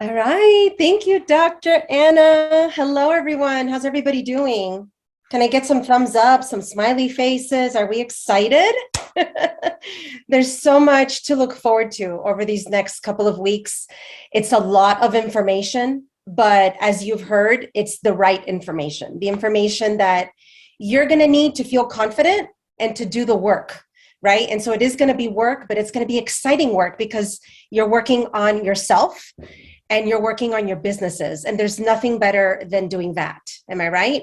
All right. Thank you, Dr. Anna. Hello, everyone. How's everybody doing? Can I get some thumbs up, some smiley faces? Are we excited? There's so much to look forward to over these next couple of weeks. It's a lot of information, but as you've heard, it's the right information, the information that you're going to need to feel confident and to do the work, right? And so it is going to be work, but it's going to be exciting work because you're working on yourself and you're working on your businesses. And there's nothing better than doing that. Am I right?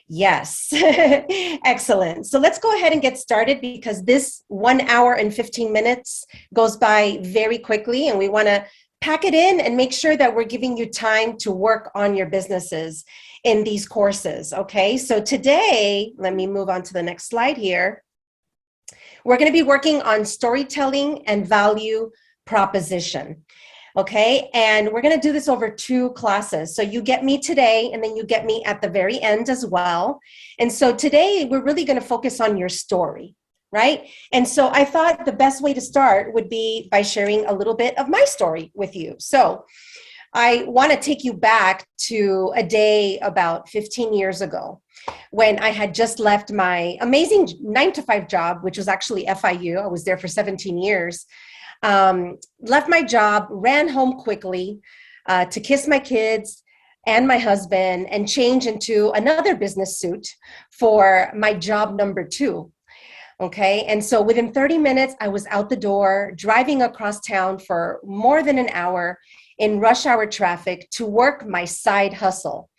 Yes. Excellent. So let's go ahead and get started because this 1 hour and 15 minutes goes by very quickly, and we want to pack it in and make sure that we're giving you time to work on your businesses in these courses. Okay. So today, let me move on to the next slide here. We're going to be working on storytelling and value proposition. Okay, and we're going to do this over 2 classes. So you get me today, and then you get me at the very end as well. And so today we're really going to focus on your story, right? And so I thought the best way to start would be by sharing a little bit of my story with you. So I want to take you back to a day about 15 years ago when I had just left my amazing 9 to 5 job, which was actually FIU. I was there for 17 years. Left my job, ran home quickly to kiss my kids and my husband and change into another business suit for my job number 2. Okay. And so within 30 minutes, I was out the door, driving across town for more than an hour in rush hour traffic to work my side hustle.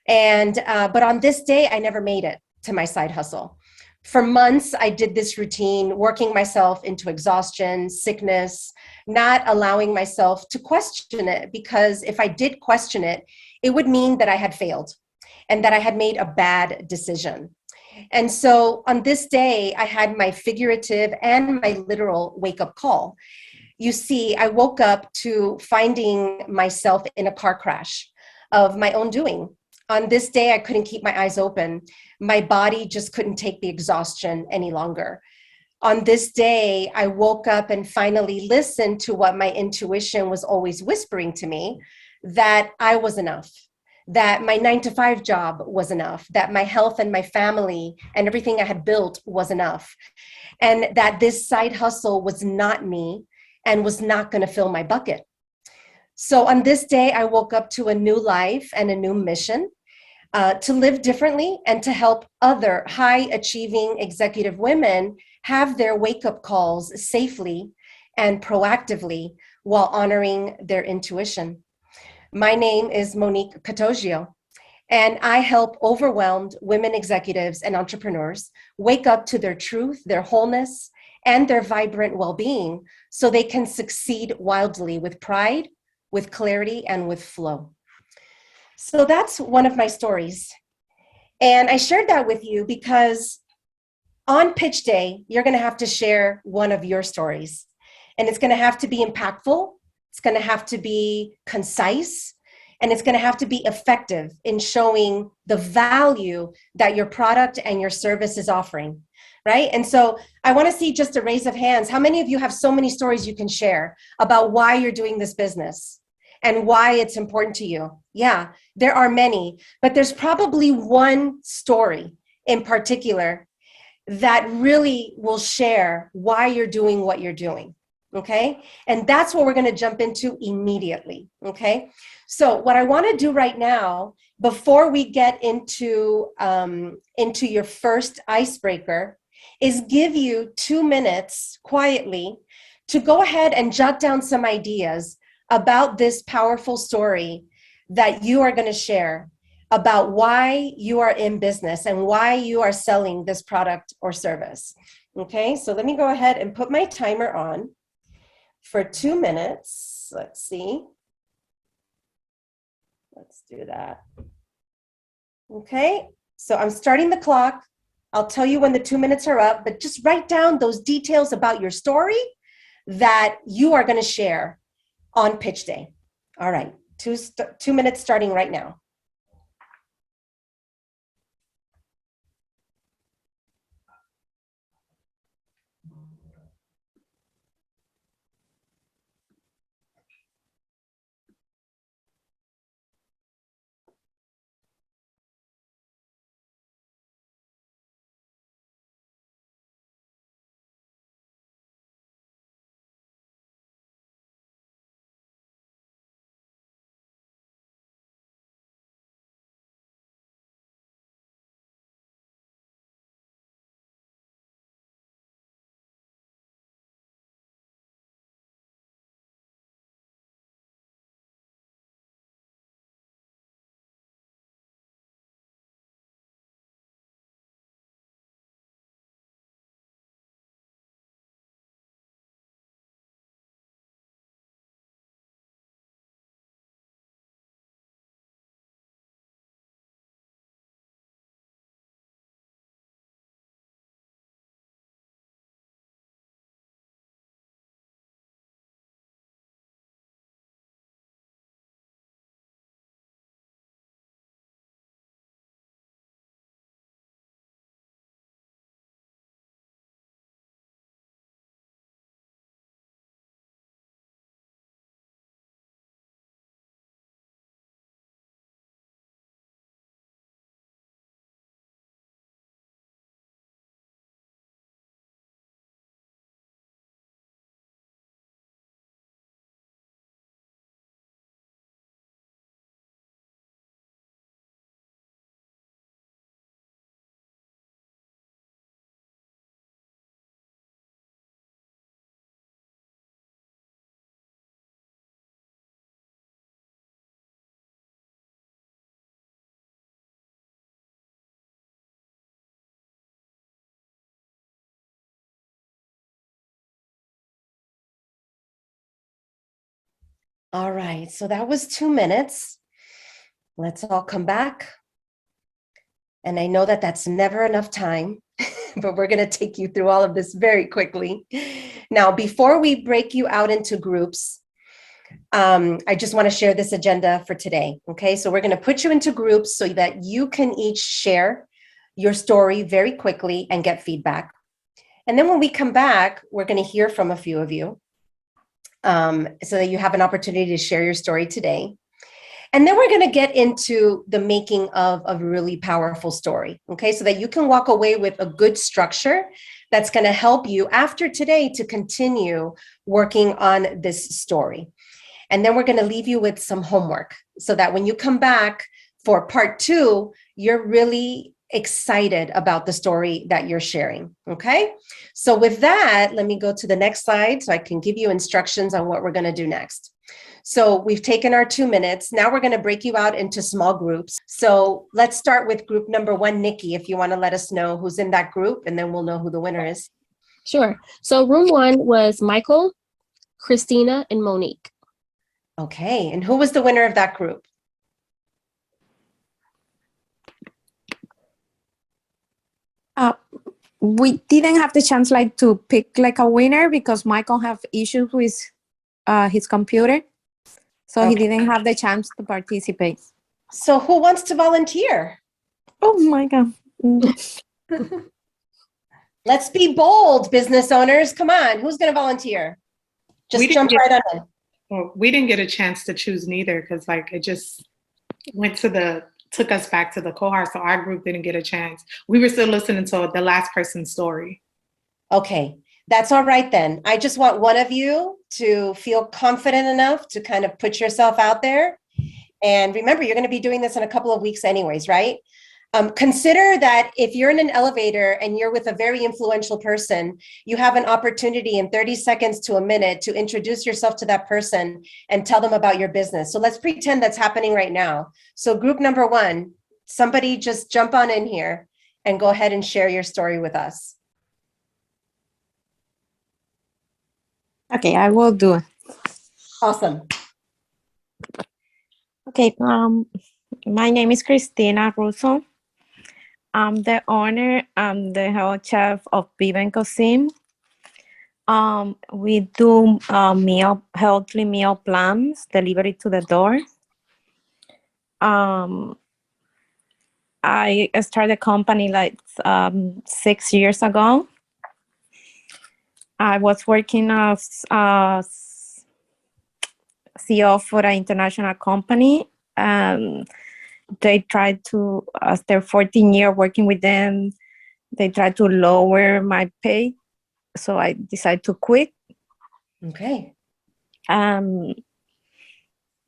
And, but on this day, I never made it to my side hustle. For months, I did this routine, working myself into exhaustion, sickness, not allowing myself to question it, because if I did question it, it would mean that I had failed and that I had made a bad decision. And so on this day, I had my figurative and my literal wake-up call. You see, I woke up to finding myself in a car crash of my own doing. On this day, I couldn't keep my eyes open. My body just couldn't take the exhaustion any longer. On this day, I woke up and finally listened to what my intuition was always whispering to me, that I was enough, that my 9 to 5 job was enough, that my health and my family and everything I had built was enough, and that this side hustle was not me and was not going to fill my bucket. So on this day, I woke up to a new life and a new mission, to live differently and to help other high achieving executive women have their wake up calls safely and proactively while honoring their intuition. My name is Monique Catoggio, and I help overwhelmed women executives and entrepreneurs wake up to their truth, their wholeness, and their vibrant well-being so they can succeed wildly with pride, with clarity, and with flow. So that's one of my stories. And I shared that with you because on pitch day, you're going to have to share one of your stories. And it's going to have to be impactful. It's going to have to be concise. And it's going to have to be effective in showing the value that your product and your service is offering. Right. And so I want to see just a raise of hands. How many of you have so many stories you can share about why you're doing this business and why it's important to you? Yeah, there are many, but there's probably one story in particular that really will share why you're doing what you're doing. Okay. And that's what we're going to jump into immediately. Okay. So what I want to do right now, before we get into your first icebreaker, is give you 2 minutes quietly to go ahead and jot down some ideas about this powerful story that you are going to share about why you are in business and why you are selling this product or service. Okay, so let me go ahead and put my timer on for 2 minutes. Let's see. Let's do that. Okay, so I'm starting the clock. I'll tell you when the 2 minutes are up, but just write down those details about your story that you are going to share on pitch day. All right, 2 minutes starting right now. All right, so that was 2 minutes. Let's all come back. And I know that that's never enough time, but we're going to take you through all of this very quickly. Now, before we break you out into groups, I just want to share this agenda for today. Okay, so we're going to put you into groups so that you can each share your story very quickly and get feedback. And then when we come back, we're going to hear from a few of you so that you have an opportunity to share your story today. And then we're going to get into the making of a really powerful story, okay? So that you can walk away with a good structure that's going to help you after today to continue working on this story. And then we're going to leave you with some homework so that when you come back for part 2, you're really excited about the story that you're sharing, okay? So with that, let me go to the next slide so I can give you instructions on what we're going to do next. So we've taken our 2 minutes. Now we're going to break you out into small groups. So let's start with group number 1, Nikki, if you want to let us know who's in that group, and then we'll know who the winner is. Sure. So room 1 was Michael, Christina, and Monique. Okay, and who was the winner of that group? We didn't have the chance to pick a winner because Michael have issues with his computer. So he didn't have the chance to participate. So who wants to volunteer? Oh my God. Let's be bold, business owners. Come on, who's going to volunteer? Just jump right on in. Well, we didn't get a chance to choose neither because it just took us back to the cohort. So our group didn't get a chance. We were still listening to the last person's story. Okay, that's all right then. I just want one of you to feel confident enough to kind of put yourself out there. And remember, you're going to be doing this in a couple of weeks anyways, right? Consider that if you're in an elevator and you're with a very influential person, you have an opportunity in 30 seconds to a minute to introduce yourself to that person and tell them about your business. So let's pretend that's happening right now. So group number 1, somebody just jump on in here and go ahead and share your story with us. Okay, I will do it. Awesome. Okay, my name is Christina Russo. I'm the owner and the head chef of Viven Cuisine. We do healthy meal plans delivered to the door. I started a company 6 years ago. I was working as CEO for an international company. They tried to, after 14 years working with them, they tried to lower my pay. So I decided to quit. Okay.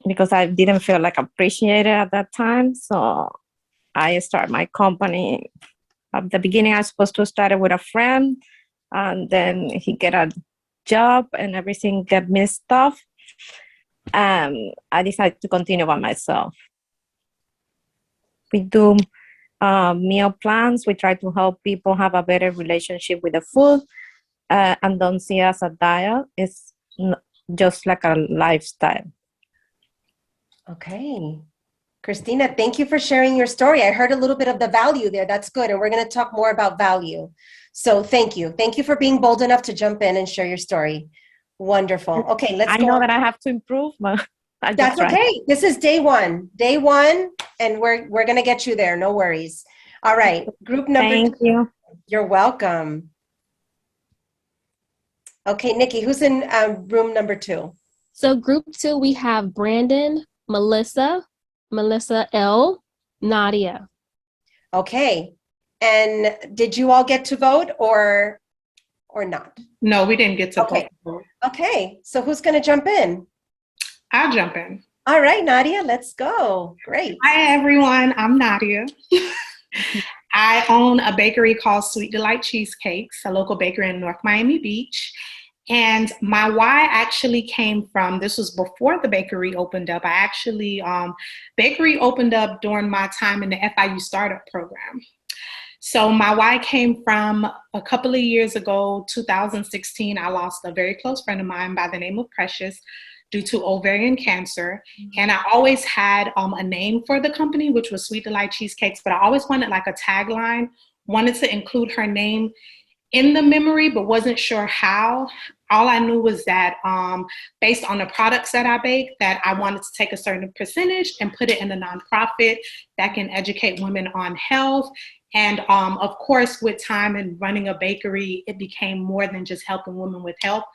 Because I didn't feel appreciated at that time. So I started my company. At the beginning, I was supposed to start it with a friend, and then he get a job and everything got messed up. I decided to continue by myself. We do meal plans. We try to help people have a better relationship with the food and don't see it as a diet. It's just like a lifestyle. Okay. Christina, thank you for sharing your story. I heard a little bit of the value there. That's good. And we're going to talk more about value. So thank you. Thank you for being bold enough to jump in and share your story. Wonderful. Okay, let's go. I know that I have to improve, but that's okay. This is day 1. Day 1, and we're going to get you there. No worries. All right. Group number 2. Thank you. You're welcome. Okay, Nikki, who's in room number 2? So group 2, we have Brandon, Melissa L, Nadia. Okay. And did you all get to vote or not? No, we didn't get to vote. Okay. So who's going to jump in? I'll jump in. All right, Nadia, let's go. Great. Hi, everyone. I'm Nadia. I own a bakery called Sweet Delight Cheesecakes, a local bakery in North Miami Beach. And my why actually came from, this was before the bakery opened up. Bakery opened up during my time in the FIU Startup Program. So my why came from a couple of years ago, 2016, I lost a very close friend of mine by the name of Precious due to ovarian cancer. And I always had a name for the company, which was Sweet Delight Cheesecakes, but I always wanted like a tagline, wanted to include her name in the memory, but wasn't sure how. All I knew was that based on the products that I bake, that I wanted to take a certain percentage and put it in a nonprofit that can educate women on health. And of course, with time and running a bakery, it became more than just helping women with health.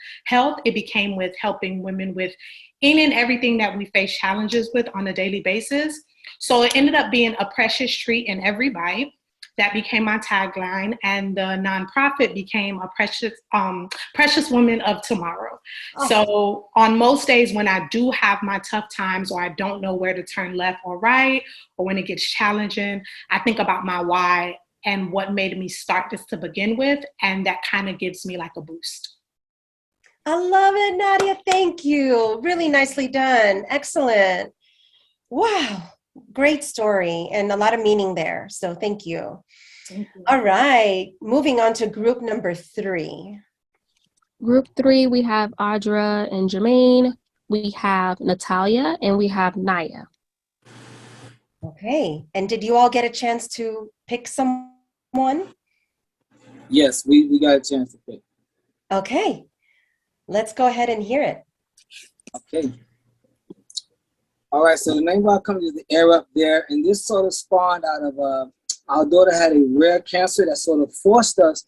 It became with helping women with any and everything that we face challenges with on a daily basis. So it ended up being a precious treat in every bite. That became my tagline, and the nonprofit became a precious woman of tomorrow. Oh. So on most days when I do have my tough times, or I don't know where to turn left or right, or when it gets challenging, I think about my why and what made me start this to begin with, and that kind of gives me like a boost. I love it, Nadia. Thank you. Really nicely done. Excellent. Wow. Great story and a lot of meaning there. So thank you. Thank you. All right. Moving on to group number 3. Group 3, we have Audra and Jermaine. We have Natalia and we have Naya. Okay. And did you all get a chance to pick someone? Yes, we got a chance to pick. Okay. Let's go ahead and hear it. Okay. All right, so the name of our company is the Air Up There, and this sort of spawned out of our daughter had a rare cancer that sort of forced us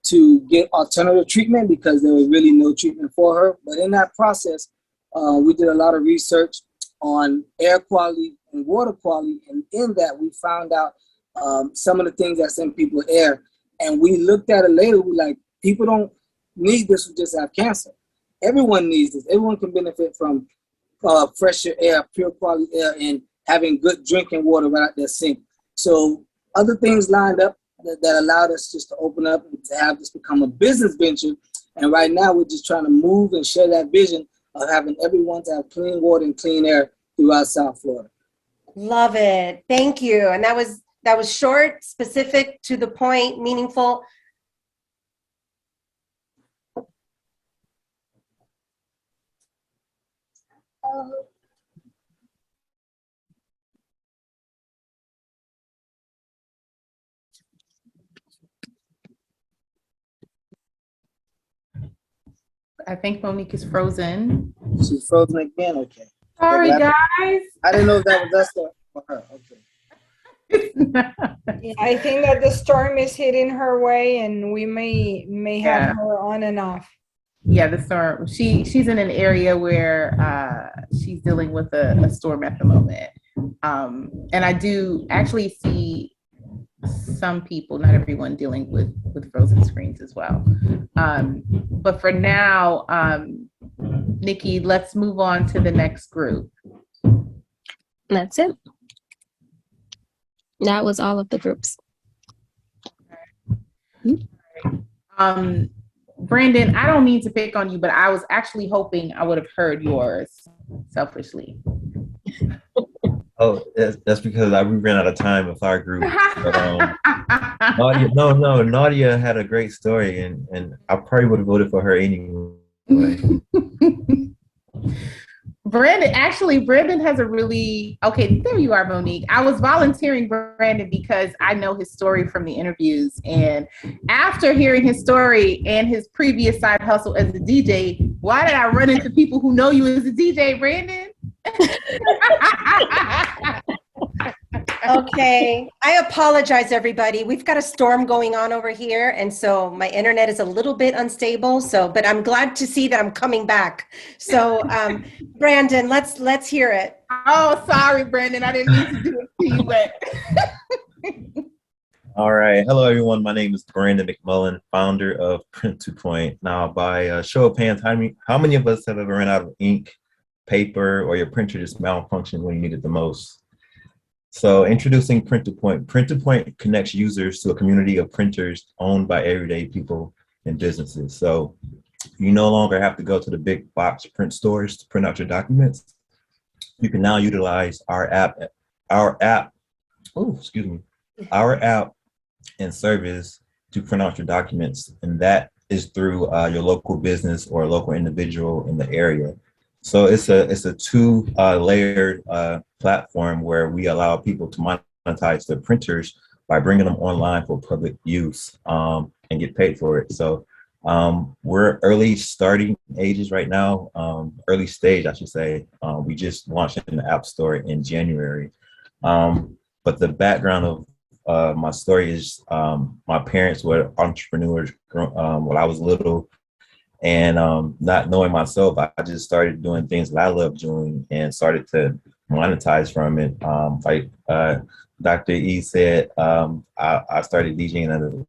to get alternative treatment because there was really no treatment for her. But in that process, we did a lot of research on air quality and water quality, and in that we found out some of the things that's in people's air. And we looked at it later, we like, people don't need this who just have cancer. Everyone needs this. Everyone can benefit from fresher air, pure quality air, and having good drinking water right out their sink. So other things lined up that allowed us just to open up and to have this become a business venture. And right now we're just trying to move and share that vision of having everyone to have clean water and clean air throughout South Florida. Love it. Thank you. And that was short, specific, to the point, meaningful. I think Monique is frozen. She's frozen again? Okay. Sorry, guys. I didn't know if that was us or her. Okay. Yeah, I think that the storm is hitting her way, and we may have her on and off. Yeah, the storm. She's in an area where she's dealing with a storm at the moment. And I do actually see some people, not everyone, dealing with frozen screens as well. But for now, Nikki, let's move on to the next group. That's it. That was all of the groups. Brandon, I don't mean to pick on you, but I was actually hoping I would have heard yours selfishly. Oh, that's because we ran out of time with our group. But, Nadia had a great story, and I probably would have voted for her anyway. Brandon has a really, okay, there you are, Monique. I was volunteering Brandon because I know his story from the interviews. And after hearing his story and his previous side hustle as a DJ, why did I run into people who know you as a DJ, Brandon? Okay. I apologize, everybody. We've got a storm going on over here, and so my internet is a little bit unstable. But I'm glad to see that I'm coming back. So, Brandon, let's hear it. Oh, sorry, Brandon. I didn't mean to do it to you, but. All right. Hello, everyone. My name is Brandon McMullen, founder of Print to Point. Now, by a show of hands, how many of us have ever run out of ink, paper, or your printer just malfunctioned when you need it the most? So introducing Print to Point. Print to Point connects users to a community of printers owned by everyday people and businesses. So you no longer have to go to the big box print stores to print out your documents. You can now utilize our app and service to print out your documents. And that is through your local business or local individual in the area. So it's a two layered platform where we allow people to monetize their printers by bringing them online for public use and get paid for it. So we're early starting ages right now, early stage, I should say. We just launched in the App Store in January. But the background of my story is my parents were entrepreneurs when I was little. And not knowing myself, I just started doing things that I love doing and started to monetize from it. Like Dr. E said, I started DJing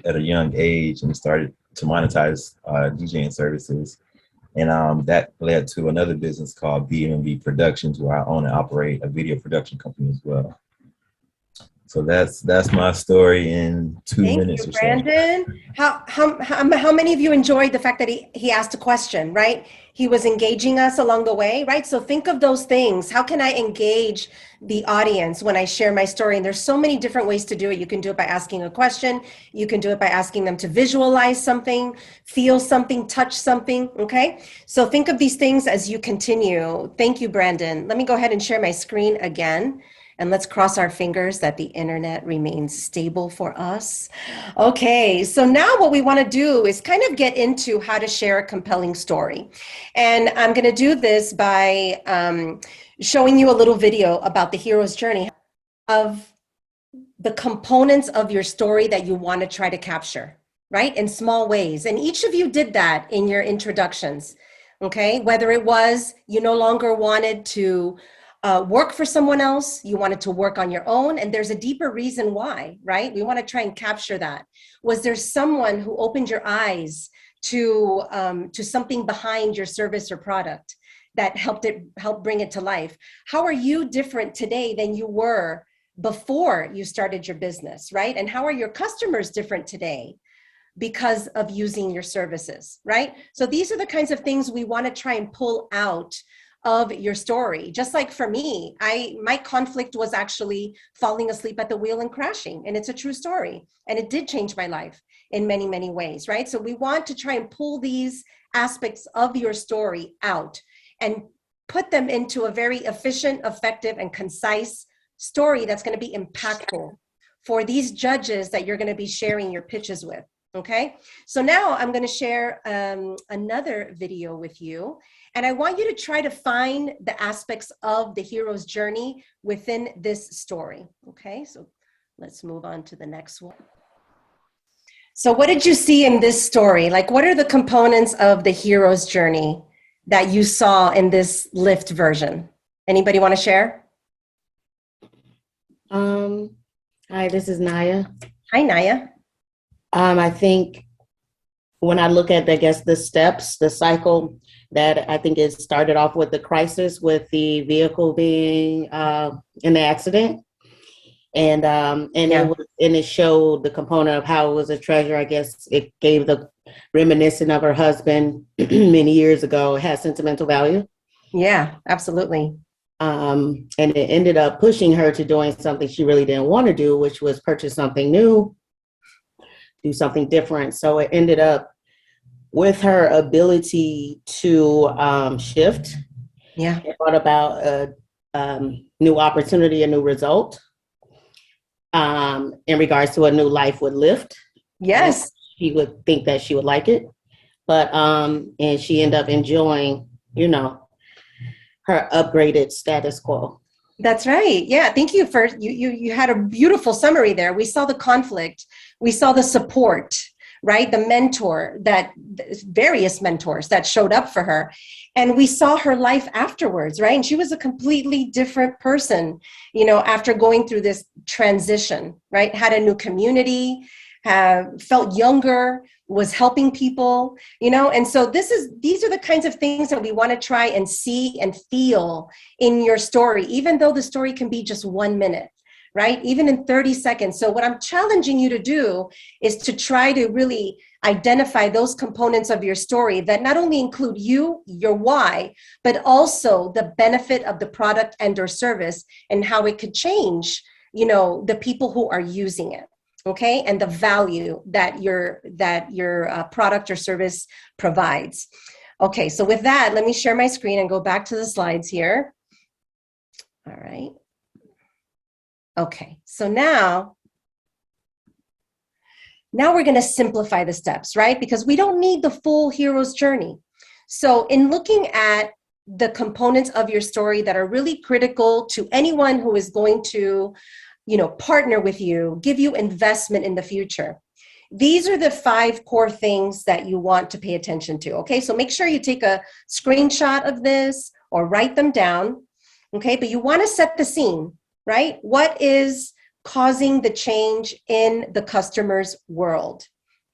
at a young age and started to monetize DJing services. And that led to another business called BMV Productions, where I own and operate a video production company as well. So that's my story in 2 minutes Thank you, or so. Brandon. How many of you enjoyed the fact that he asked a question, right? He was engaging us along the way, right? So think of those things. How can I engage the audience when I share my story? And there's so many different ways to do it. You can do it by asking a question. You can do it by asking them to visualize something, feel something, touch something, okay? So think of these things as you continue. Thank you, Brandon. Let me go ahead and share my screen again. And let's cross our fingers that the internet remains stable for us. Okay, so now what we want to do is kind of get into how to share a compelling story. And I'm going to do this by showing you a little video about the hero's journey of the components of your story that you want to try to capture, right? In small ways. And each of you did that in your introductions, okay? Whether it was you no longer wanted to work for someone else, you wanted to work on your own, and there's a deeper reason why, right? We want to try and capture that. Was there someone who opened your eyes to something behind your service or product that helped bring it to life? How are you different today than you were before you started your business, right? And how are your customers different today because of using your services, right? So these are the kinds of things we want to try and pull out of your story. Just like for me, my conflict was actually falling asleep at the wheel and crashing, and it's a true story. And it did change my life in many, many ways, right? So we want to try and pull these aspects of your story out and put them into a very efficient, effective, and concise story that's going to be impactful for these judges that you're going to be sharing your pitches with. Okay, so now I'm going to share another video with you, and I want you to try to find the aspects of the hero's journey within this story. Okay, so let's move on to the next one. So what did you see in this story? Like, what are the components of the hero's journey that you saw in this Lyft version? Anybody want to share? Hi, this is Naya. Hi, Naya. I think when I look at, I guess, the steps, the cycle, that I think it started off with the crisis with the vehicle being in the accident. And it showed the component of how it was a treasure. I guess it gave the reminiscent of her husband many years ago. It has sentimental value. Yeah, absolutely. And it ended up pushing her to doing something she really didn't want to do, which was purchase something new, do something different. So it ended up with her ability to shift. Yeah. It brought about a new opportunity, a new result in regards to a new life with Lyft. Yes. She would think that she would like it, but and she ended up enjoying, her upgraded status quo. That's right. Yeah. Thank you for you had a beautiful summary there. We saw the conflict. We saw the support, right? The mentor, various mentors that showed up for her. And we saw her life afterwards, right? And she was a completely different person, after going through this transition, right? Had a new community, felt younger, was helping people, and so these are the kinds of things that we want to try and see and feel in your story, even though the story can be just 1 minute, right? Even in 30 seconds. So what I'm challenging you to do is to try to really identify those components of your story that not only include you, your why, but also the benefit of the product and or service and how it could change, the people who are using it. Okay, and the value that your product or service provides. Okay, so with that, let me share my screen and go back to the slides here. All right. Okay, so now we're going to simplify the steps, right? Because we don't need the full hero's journey. So in looking at the components of your story that are really critical to anyone who is going to, partner with you, give you investment in the future. These are the 5 core things that you want to pay attention to, okay? So make sure you take a screenshot of this or write them down, okay? But you want to set the scene, right? What is causing the change in the customer's world,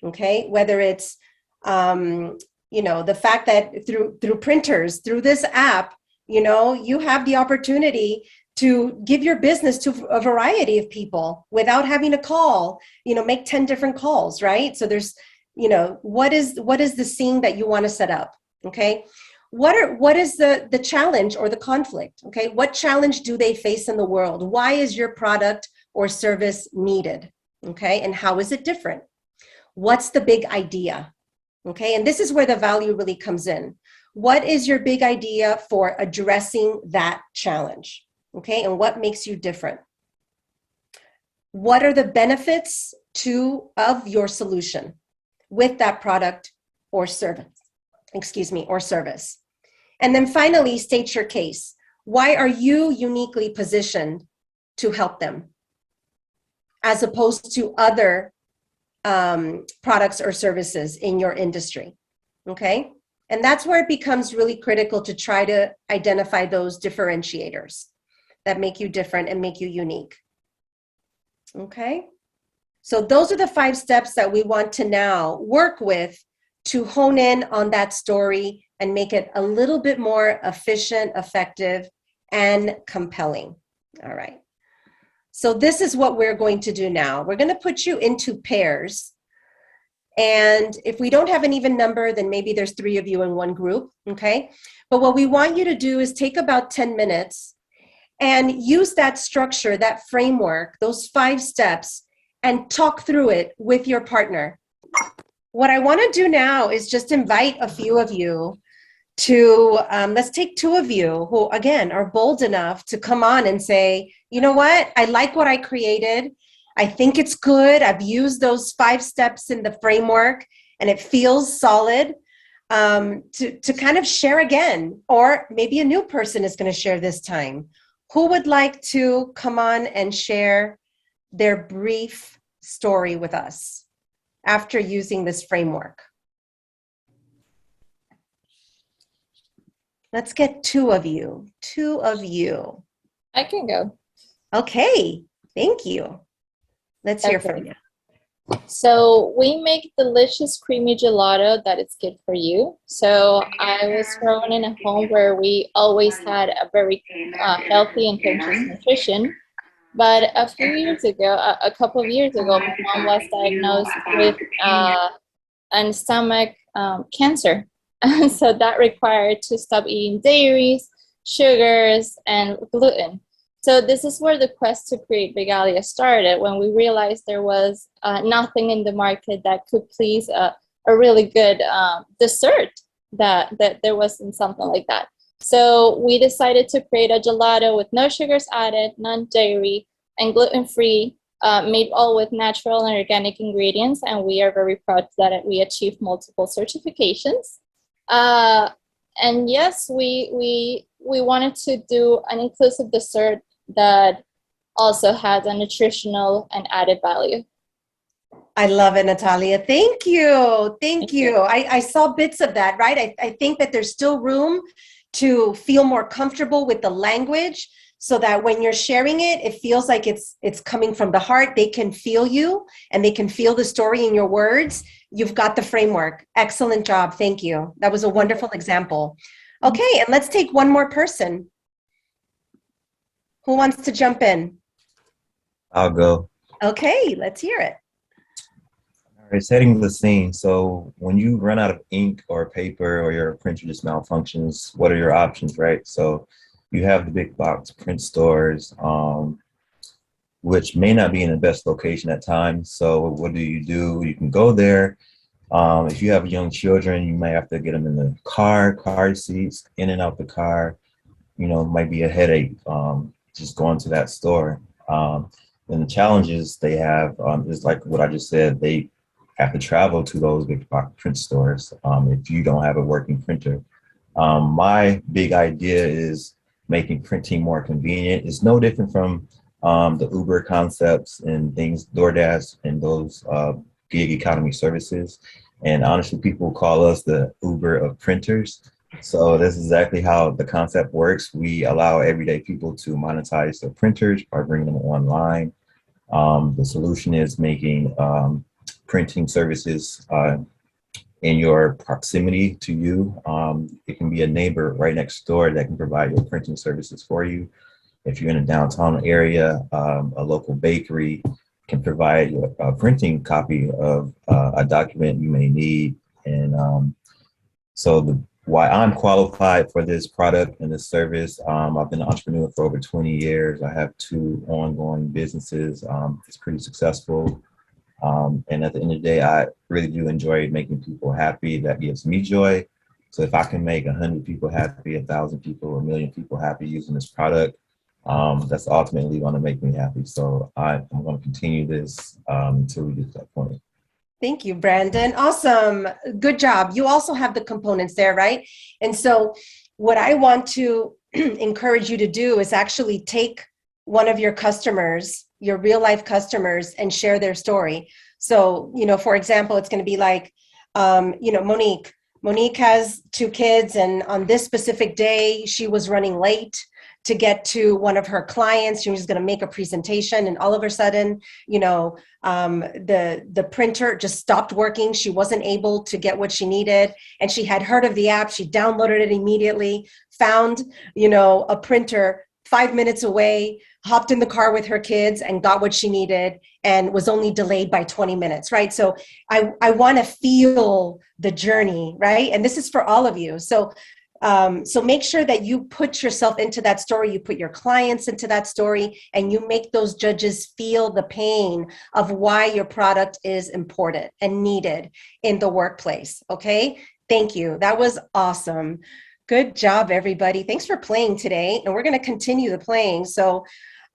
okay? Whether it's, the fact that through printers, through this app, you have the opportunity to give your business to a variety of people without having to call, make 10 different calls, right? So there's, what is the scene that you want to set up, okay? What is the challenge or the conflict, okay? What challenge do they face in the world? Why is your product or service needed, okay? And how is it different? What's the big idea, okay? And this is where the value really comes in. What is your big idea for addressing that challenge, okay? And what makes you different? What are the benefits of your solution with that product or service? Or service. And then finally, state your case. Why are you uniquely positioned to help them as opposed to other products or services in your industry, okay? And that's where it becomes really critical to try to identify those differentiators that make you different and make you unique, okay? So those are the 5 steps that we want to now work with to hone in on that story and make it a little bit more efficient, effective, and compelling. All right. So this is what we're going to do now. We're going to put you into pairs. And if we don't have an even number, then maybe there's 3 of you in one group, okay? But what we want you to do is take about 10 minutes and use that structure, that framework, those 5 steps, and talk through it with your partner. What I want to do now is just invite a few of you to, let's take 2 of you who, again, are bold enough to come on and say, you know what, I like what I created. I think it's good. I've used those 5 steps in the framework and it feels solid, to kind of share again, or maybe a new person is going to share this time. Who would like to come on and share their brief story with us after using this framework? Let's get 2 of you. 2 of you. I can go. Okay, thank you. Let's hear from you. So we make delicious creamy gelato that is good for you. So I was thrown in a home where we always had a very healthy and conscious nutrition. But a few years ago, a couple of years ago, my mom was diagnosed with an stomach cancer. And so that required to stop eating dairies, sugars, and gluten. So this is where the quest to create Vegalia started, when we realized there was nothing in the market that could please a really good dessert, that there wasn't something like that. So we decided to create a gelato with no sugars added, non-dairy, and gluten-free, made all with natural and organic ingredients. And we are very proud that we achieved multiple certifications. And yes, we wanted to do an inclusive dessert that also has a nutritional and added value. I love it, Natalia. Thank you. Thank you. I saw bits of that, right? I think that there's still room to feel more comfortable with the language, so that when you're sharing it, it feels like it's coming from the heart. They can feel you and they can feel the story in your words. You've got the framework. Excellent job. Thank you. That was a wonderful example. Okay, and let's take one more person. Who wants to jump in? I'll go. Okay, let's hear it. All right, setting the scene. So when you run out of ink or paper, or your printer just malfunctions, what are your options, right? So you have the big box print stores, which may not be in the best location at times. So what do? You can go there If you have young children, you might have to get them in the car seats, in and out the car. Might be a headache just going to that store. And the challenges they have is like what I just said. They have to travel to those big box print stores if you don't have a working printer. My big idea is making printing more convenient. It's no different from the Uber concepts and things, DoorDash and those gig economy services. And honestly, people call us the Uber of printers. So this is exactly how the concept works. We allow everyday people to monetize their printers by bringing them online. The solution is making printing services in your proximity to you. It can be a neighbor right next door that can provide your printing services for you. If you're in a downtown area, a local bakery can provide you a printing copy of a document you may need. And why I'm qualified for this product and this service, I've been an entrepreneur for over 20 years. I have 2 ongoing businesses. It's pretty successful. And at the end of the day, I really do enjoy making people happy. That gives me joy. So if I can make 100 people happy, 1,000 people, 1,000,000 people happy using this product, that's ultimately going to make me happy. So I'm going to continue this until we get to that point. Thank you, Brandon. Awesome. Good job. You also have the components there, right? And so what I want to encourage you to do is actually take one of your customers, your real life customers, and share their story. So, for example, it's going to be like, Monique. Monique has 2 kids, and on this specific day, she was running late to get to one of her clients. She was going to make a presentation, and all of a sudden, the printer just stopped working. She wasn't able to get what she needed, and she had heard of the app. She downloaded it immediately, found, a printer 5 minutes away, hopped in the car with her kids and got what she needed, and was only delayed by 20 minutes, right? So I want to feel the journey, right? And this is for all of you. So make sure that you put yourself into that story, you put your clients into that story, and you make those judges feel the pain of why your product is important and needed in the workplace, okay? Thank you. That was awesome. Good job, everybody. Thanks for playing today, and we're going to continue the playing. So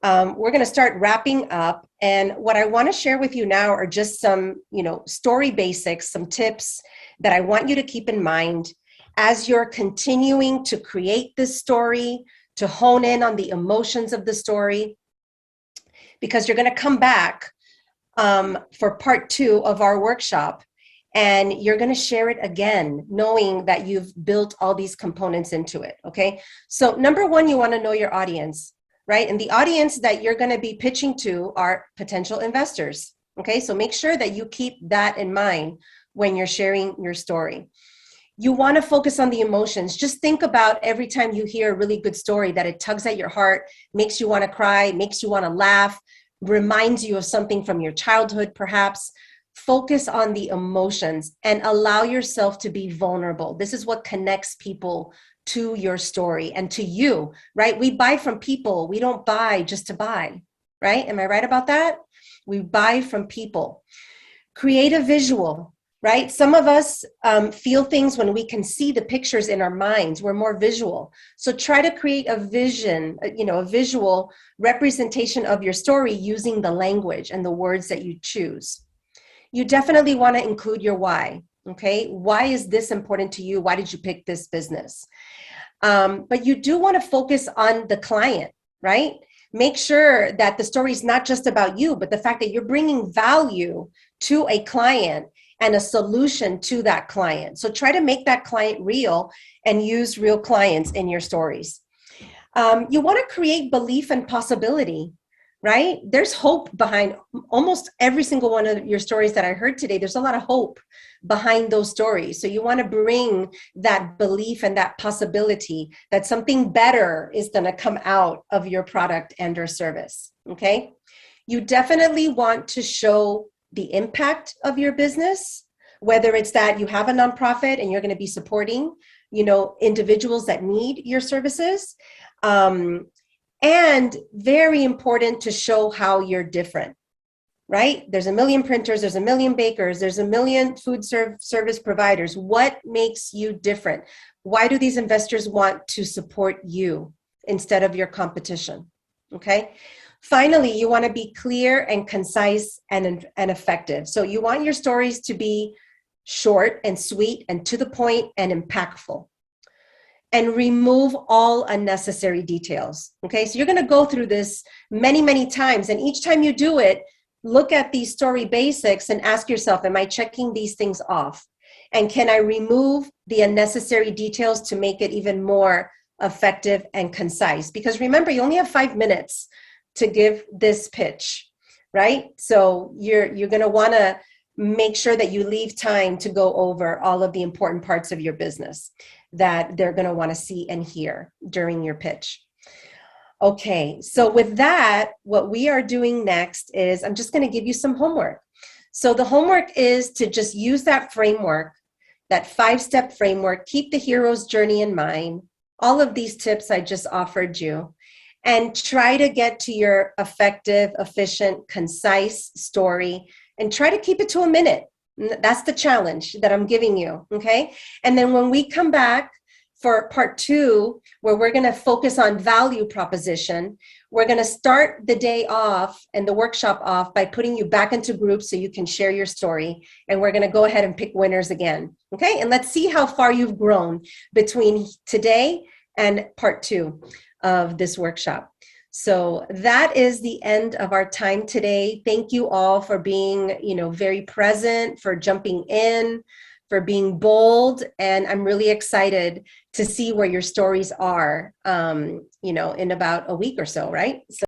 we're going to start wrapping up, and what I want to share with you now are just some, story basics, some tips that I want you to keep in mind as you're continuing to create this story, to hone in on the emotions of the story, because you're going to come back for part 2 of our workshop, and you're going to share it again, knowing that you've built all these components into it, okay? So number 1, you want to know your audience, right? And the audience that you're going to be pitching to are potential investors, okay? So make sure that you keep that in mind when you're sharing your story. You want to focus on the emotions. Just think about every time you hear a really good story that it tugs at your heart, makes you want to cry, makes you want to laugh, reminds you of something from your childhood, perhaps. Focus on the emotions and allow yourself to be vulnerable. This is what connects people to your story and to you, right? We buy from people. We don't buy just to buy, right? Am I right about that? We buy from people. Create a visual. Right? Some of us feel things when we can see the pictures in our minds. We're more visual. So try to create a vision, a visual representation of your story using the language and the words that you choose. You definitely want to include your why. Okay? Why is this important to you? Why did you pick this business? But you do want to focus on the client, right? Make sure that the story is not just about you, but the fact that you're bringing value to a client and a solution to that client. So try to make that client real and use real clients in your stories. You want to create belief and possibility, right? There's hope behind almost every single one of your stories that I heard today. There's a lot of hope behind those stories. So you want to bring that belief and that possibility that something better is going to come out of your product and or service, okay? You definitely want to show the impact of your business, whether it's that you have a nonprofit and you're going to be supporting, individuals that need your services. And very important to show how you're different, right? There's a million printers, there's a million bakers, there's a million service providers. What makes you different? Why do these investors want to support you instead of your competition? Okay. Finally, you want to be clear and concise and effective. So you want your stories to be short and sweet and to the point and impactful. And remove all unnecessary details. Okay, so you're going to go through this many, many times. And each time you do it, look at these story basics and ask yourself, am I checking these things off? And can I remove the unnecessary details to make it even more effective and concise? Because remember, you only have 5 minutes to give this pitch, right? So you're going to want to make sure that you leave time to go over all of the important parts of your business that they're going to want to see and hear during your pitch. Okay, so with that, what we are doing next is I'm just going to give you some homework. So the homework is to just use that framework, that 5-step framework, keep the hero's journey in mind, all of these tips I just offered you, and try to get to your effective, efficient, concise story, and try to keep it to a minute. That's the challenge that I'm giving you, okay? And then when we come back for part 2, where we're gonna focus on value proposition, we're gonna start the day off and the workshop off by putting you back into groups so you can share your story. And we're gonna go ahead and pick winners again, okay? And let's see how far you've grown between today and part 2 of this workshop. So that is the end of our time today. Thank you all for being, very present, for jumping in, for being bold. And I'm really excited to see where your stories are, in about a week or so, right? So